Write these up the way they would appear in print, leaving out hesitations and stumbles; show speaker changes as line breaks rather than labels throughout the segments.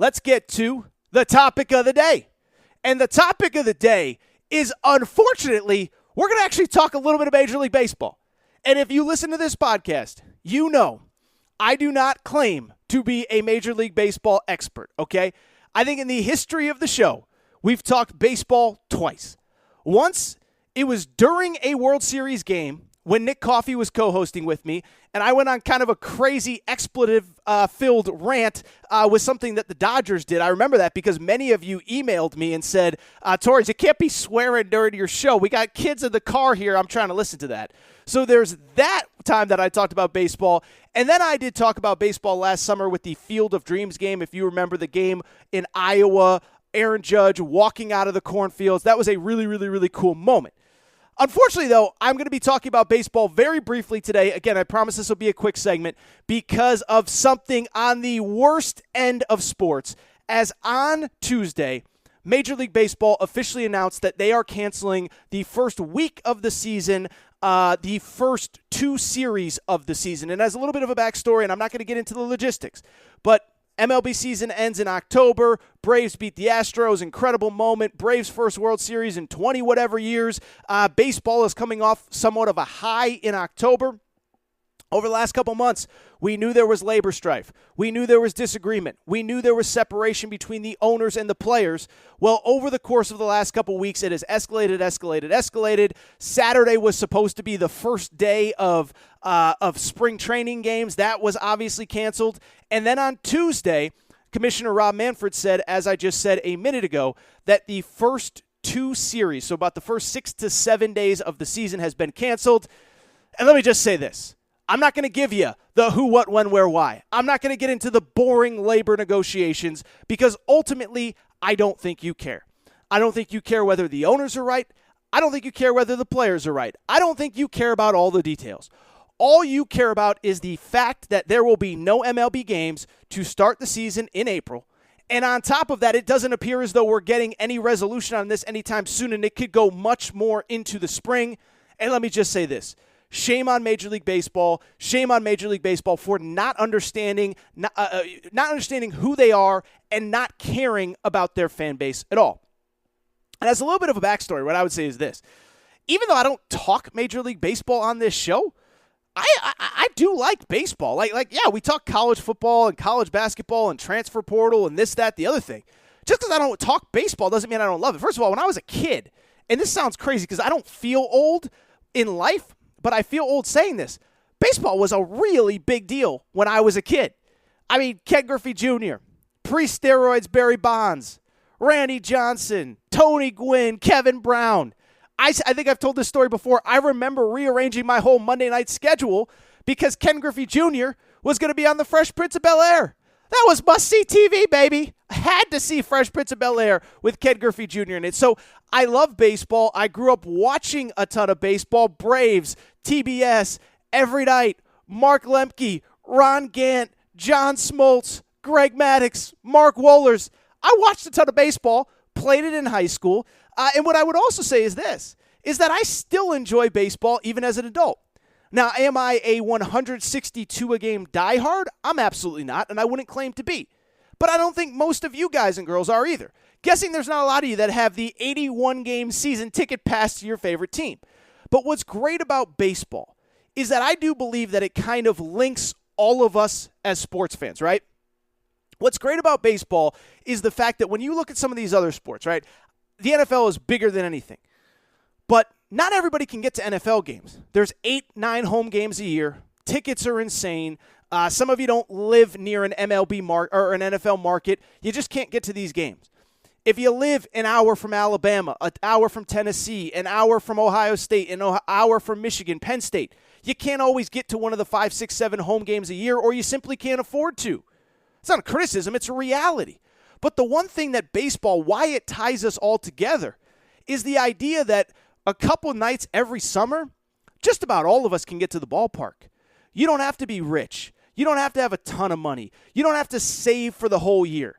let's get to the topic of the day. And the topic of the day is, unfortunately, we're going to actually talk a little bit of Major League Baseball. And if you listen to this podcast, you know I do not claim to be a Major League Baseball expert, okay? I think in the history of the show, we've talked baseball twice. Once, it was during a World Series game when Nick Coffey was co-hosting with me, and I went on kind of a crazy expletive-filled rant with something that the Dodgers did. I remember that because many of you emailed me and said, Torres, you can't be swearing during your show. We got kids in the car here. I'm trying to listen to that. So there's that time that I talked about baseball. And then I did talk about baseball last summer with the Field of Dreams game. If you remember the game in Iowa, Aaron Judge walking out of the cornfields. That was a really, really, really cool moment. Unfortunately, though, I'm going to be talking about baseball very briefly today. Again, I promise this will be a quick segment because of something on the worst end of sports. As on Tuesday, Major League Baseball officially announced that they are canceling the first week of the season, the first two series of the season. And as a little bit of a backstory, and I'm not going to get into the logistics, but MLB season ends in October. Braves beat the Astros. Incredible moment. Braves' first World Series in 20-whatever years. Baseball is coming off somewhat of a high in October. Over the last couple months, we knew there was labor strife. We knew there was disagreement. We knew there was separation between the owners and the players. Well, over the course of the last couple weeks, it has escalated. Saturday was supposed to be the first day of spring training games. That was obviously canceled. And then on Tuesday, Commissioner Rob Manfred said, as I just said a minute ago, that the first two series, so about the first 6 to 7 days of the season, has been canceled. And let me just say this. I'm not going to give you the who, what, when, where, why. I'm not going to get into the boring labor negotiations because ultimately, I don't think you care. I don't think you care whether the owners are right. I don't think you care whether the players are right. I don't think you care about all the details. All you care about is the fact that there will be no MLB games to start the season in April. And on top of that, it doesn't appear as though we're getting any resolution on this anytime soon, and it could go much more into the spring. And let me just say this. Shame on Major League Baseball. Shame on Major League Baseball for not understanding who they are and not caring about their fan base at all. And as a little bit of a backstory, what I would say is this. Even though I don't talk Major League Baseball on this show, I do like baseball. Yeah, we talk college football and college basketball and transfer portal and this, that, the other thing. Just because I don't talk baseball doesn't mean I don't love it. First of all, when I was a kid, and this sounds crazy because I don't feel old in life, but I feel old saying this. Baseball was a really big deal when I was a kid. I mean, Ken Griffey Jr., pre-steroids Barry Bonds, Randy Johnson, Tony Gwynn, Kevin Brown. I think I've told this story before. I remember rearranging my whole Monday night schedule because Ken Griffey Jr. was going to be on The Fresh Prince of Bel-Air. That was must-see TV, baby. I had to see Fresh Prince of Bel-Air with Ken Griffey Jr. in it. So I love baseball. I grew up watching a ton of baseball. Braves, TBS, every night. Mark Lemke, Ron Gant, John Smoltz, Greg Maddux, Mark Wohlers. I watched a ton of baseball, played it in high school. And what I would also say is this, is that I still enjoy baseball even as an adult. Now, am I a 162-a-game diehard? I'm absolutely not, and I wouldn't claim to be. But I don't think most of you guys and girls are either. Guessing there's not a lot of you that have the 81-game season ticket pass to your favorite team. But what's great about baseball is that I do believe that it kind of links all of us as sports fans, right? What's great about baseball is the fact that when you look at some of these other sports, right, the NFL is bigger than anything. But not everybody can get to NFL games. There's 8-9 home games a year. Tickets are insane. Some of you don't live near an MLB or an NFL market. You just can't get to these games. If you live an hour from Alabama, an hour from Tennessee, an hour from Ohio State, an hour from Michigan, Penn State, you can't always get to one of the 5, 6, 7 home games a year, or you simply can't afford to. It's not a criticism. It's a reality. But the one thing that baseball, why it ties us all together, is the idea that a couple nights every summer, just about all of us can get to the ballpark. You don't have to be rich. You don't have to have a ton of money. You don't have to save for the whole year.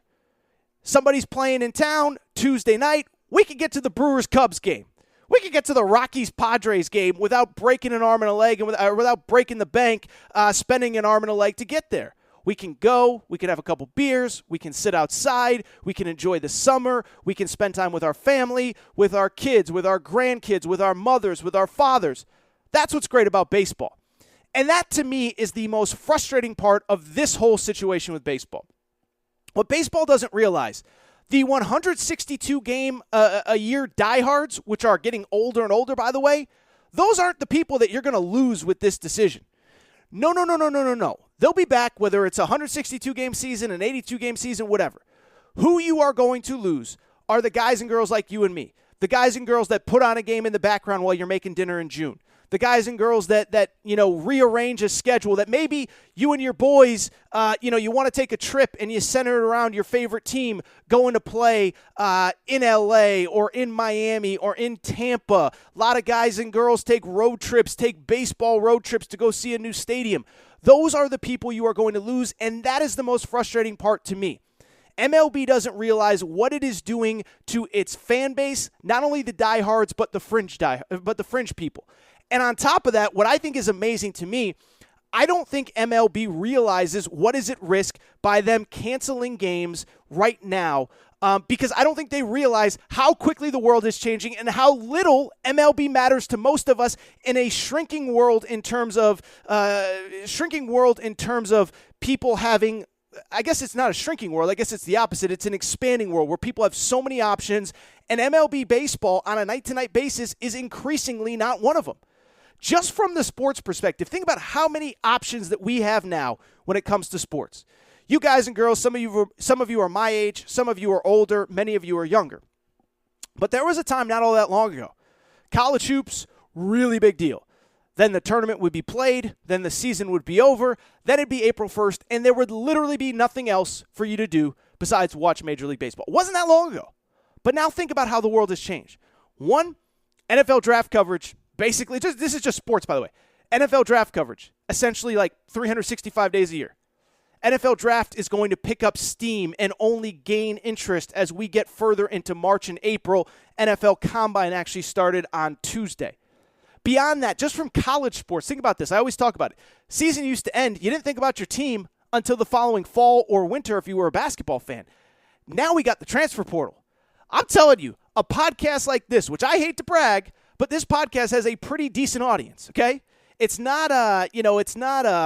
Somebody's playing in town Tuesday night. We can get to the Brewers-Cubs game. We can get to the Rockies-Padres game without breaking an arm and a leg and without breaking the bank, spending an arm and a leg to get there. We can go, we can have a couple beers, we can sit outside, we can enjoy the summer, we can spend time with our family, with our kids, with our grandkids, with our mothers, with our fathers. That's what's great about baseball. And that, to me, is the most frustrating part of this whole situation with baseball. What baseball doesn't realize, the 162-game-a-year diehards, which are getting older and older, by the way, those aren't the people that you're going to lose with this decision. No. They'll be back, whether it's a 162-game season, an 82-game season, whatever. Who you are going to lose are the guys and girls like you and me, the guys and girls that put on a game in the background while you're making dinner in June, the guys and girls that rearrange a schedule, that maybe you and your boys, you want to take a trip and you center it around your favorite team going to play in L.A. or in Miami or in Tampa. A lot of guys and girls take road trips, take baseball road trips to go see a new stadium. Those are the people you are going to lose, and that is the most frustrating part to me. MLB doesn't realize what it is doing to its fan base, not only the diehards, but the fringe people. And on top of that, what I think is amazing to me, I don't think MLB realizes what is at risk by them canceling games right now, because I don't think they realize how quickly the world is changing and how little MLB matters to most of us in a shrinking world in terms of people having. I guess it's not a shrinking world. I guess it's the opposite. It's an expanding world where people have so many options, and MLB baseball on a night-to-night basis is increasingly not one of them. Just from the sports perspective, think about how many options that we have now when it comes to sports. You guys and girls, some of you are my age, some of you are older, many of you are younger. But there was a time not all that long ago. College hoops, really big deal. Then the tournament would be played, then the season would be over, then it'd be April 1st, and there would literally be nothing else for you to do besides watch Major League Baseball. It wasn't that long ago. But now think about how the world has changed. One, NFL draft coverage. Basically, this is just sports, by the way. NFL draft coverage, essentially like 365 days a year. NFL draft is going to pick up steam and only gain interest as we get further into March and April. NFL Combine actually started on Tuesday. Beyond that, just from college sports, think about this. I always talk about it. Season used to end. You didn't think about your team until the following fall or winter if you were a basketball fan. Now we got the transfer portal. I'm telling you, a podcast like this, which I hate to brag, but this podcast has a pretty decent audience, okay? It's not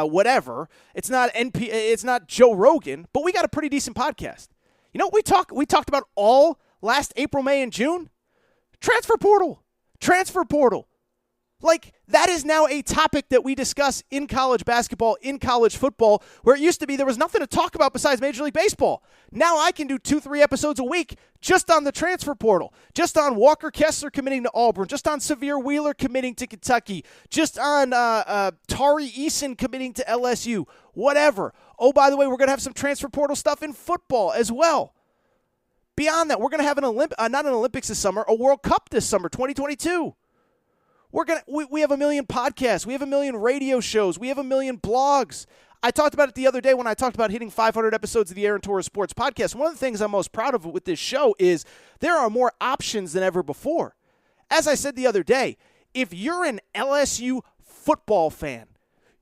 whatever. It's not Joe Rogan, but we got a pretty decent podcast. You know what we talked about all last April, May, and June? Transfer portal. Like, that is now a topic that we discuss in college basketball, in college football, where it used to be there was nothing to talk about besides Major League Baseball. Now I can do 2-3 episodes a week just on the transfer portal, just on Walker Kessler committing to Auburn, just on Severe Wheeler committing to Kentucky, just on Tari Eason committing to LSU, whatever. Oh, by the way, we're going to have some transfer portal stuff in football as well. Beyond that, we're going to have not an Olympics this summer, a World Cup this summer, 2022. We have a million podcasts. We have a million radio shows. We have a million blogs. I talked about it the other day when I talked about hitting 500 episodes of the Aaron Torres Sports Podcast. One of the things I'm most proud of with this show is there are more options than ever before. As I said the other day, if you're an LSU football fan,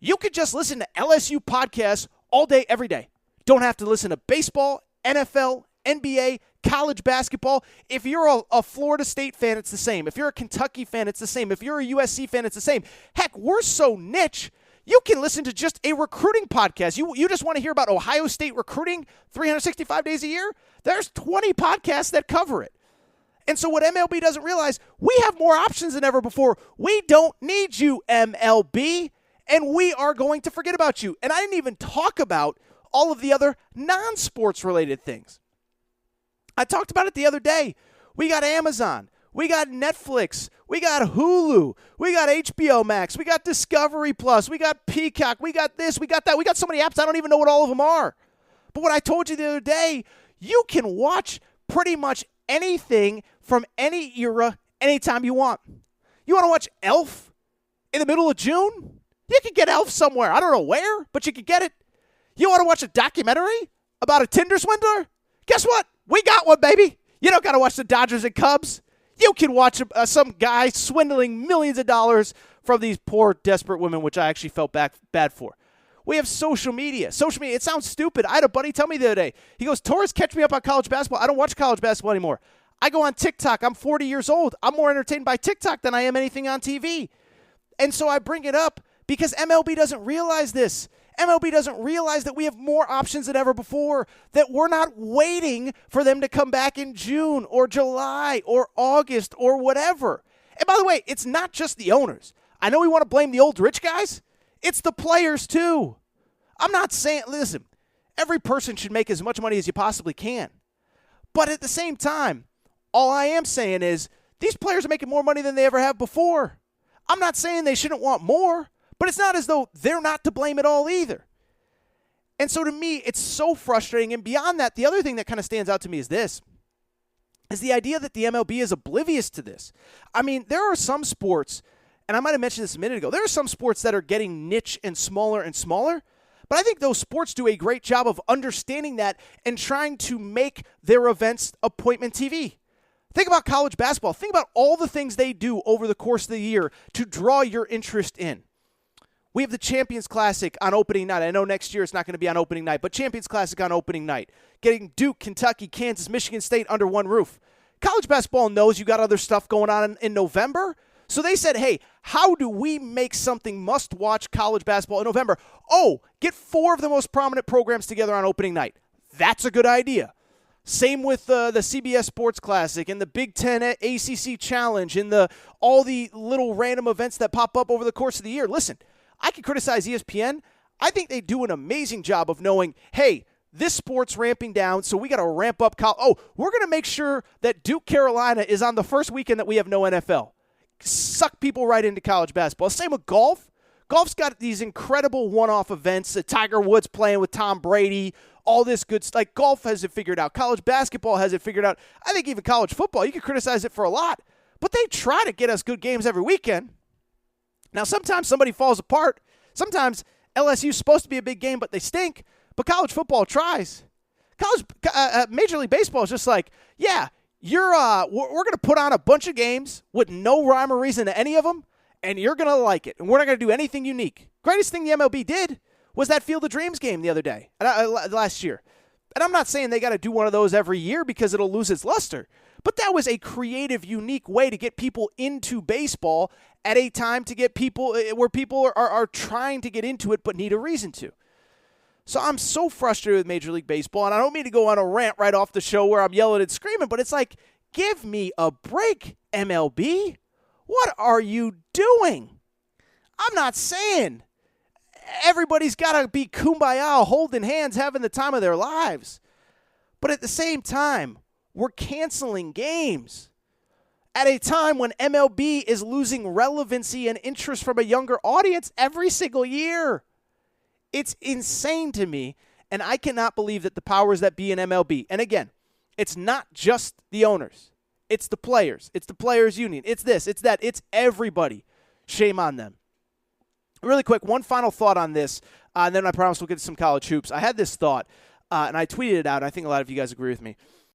you could just listen to LSU podcasts all day, every day. Don't have to listen to baseball, NFL, NBA, college basketball. If you're a Florida State fan, it's the same. If you're a Kentucky fan, it's the same. If you're a USC fan, it's the same. Heck, we're so niche, you can listen to just a recruiting podcast. You just want to hear about Ohio State recruiting 365 days a year? There's 20 podcasts that cover it. And so what MLB doesn't realize, we have more options than ever before. We don't need you, MLB, and we are going to forget about you. And I didn't even talk about all of the other non-sports related things. I talked about it the other day. We got Amazon. We got Netflix. We got Hulu. We got HBO Max. We got Discovery Plus. We got Peacock. We got this. We got that. We got so many apps, I don't even know what all of them are. But what I told you the other day, you can watch pretty much anything from any era anytime you want. You want to watch Elf in the middle of June? You can get Elf somewhere. I don't know where, but you can get it. You want to watch a documentary about a Tinder swindler? Guess what? We got one, baby. You don't got to watch the Dodgers and Cubs. You can watch some guy swindling millions of dollars from these poor, desperate women, which I actually felt bad for. We have social media. Social media, it sounds stupid. I had a buddy tell me the other day. He goes, Torres, catch me up on college basketball. I don't watch college basketball anymore. I go on TikTok. I'm 40 years old. I'm more entertained by TikTok than I am anything on TV. And so I bring it up because MLB doesn't realize this. MLB doesn't realize that we have more options than ever before, that we're not waiting for them to come back in June or July or August or whatever. And by the way, it's not just the owners. I know we want to blame the old rich guys. It's the players too. I'm not saying, listen, every person should make as much money as you possibly can. But at the same time, all I am saying is these players are making more money than they ever have before. I'm not saying they shouldn't want more, but it's not as though they're not to blame at all either. And so to me, it's so frustrating. And beyond that, the other thing that kind of stands out to me is this, is the idea that the MLB is oblivious to this. I mean, there are some sports, and I might have mentioned this a minute ago, there are some sports that are getting niche and smaller, but I think those sports do a great job of understanding that and trying to make their events appointment TV. Think about college basketball. Think about all the things they do over the course of the year to draw your interest in. We have the Champions Classic on opening night. I know next year it's not going to be on opening night, but Champions Classic on opening night. Getting Duke, Kentucky, Kansas, Michigan State under one roof. College basketball knows you got other stuff going on in November. So they said, hey, how do we make something must-watch college basketball in November? Oh, get 4 of the most prominent programs together on opening night. That's a good idea. Same with the CBS Sports Classic and the Big Ten ACC Challenge and all the little random events that pop up over the course of the year. Listen, I can criticize ESPN. I think they do an amazing job of knowing, hey, this sport's ramping down, so we got to ramp up. We're going to make sure that Duke, Carolina is on the first weekend that we have no NFL. Suck people right into college basketball. Same with golf. Golf's got these incredible one-off events. Tiger Woods playing with Tom Brady, all this good stuff. Like, golf has it figured out. College basketball has it figured out. I think even college football, you can criticize it for a lot, but they try to get us good games every weekend. Now, sometimes somebody falls apart. Sometimes LSU's supposed to be a big game, but they stink. But college football tries. Major League Baseball is just like, yeah, we're going to put on a bunch of games with no rhyme or reason to any of them, and you're going to like it. And we're not going to do anything unique. Greatest thing the MLB did was that Field of Dreams game the other day, last year. And I'm not saying they got to do one of those every year because it'll lose its luster. But that was a creative, unique way to get people into baseball at a time to get people where people are trying to get into it but need a reason to. So I'm so frustrated with Major League Baseball, and I don't mean to go on a rant right off the show where I'm yelling and screaming, but it's like, give me a break, MLB. What are you doing? I'm not saying everybody's got to be kumbaya, holding hands, having the time of their lives. But at the same time, we're canceling games at a time when MLB is losing relevancy and interest from a younger audience every single year. It's insane to me, and I cannot believe that the powers that be in MLB, and again, it's not just the owners. It's the players. It's the players' union. It's this. It's that. It's everybody. Shame on them. Really quick, one final thought on this, and then I promise we'll get to some college hoops. I had this thought, and I tweeted it out, and I think a lot of you guys agree with me.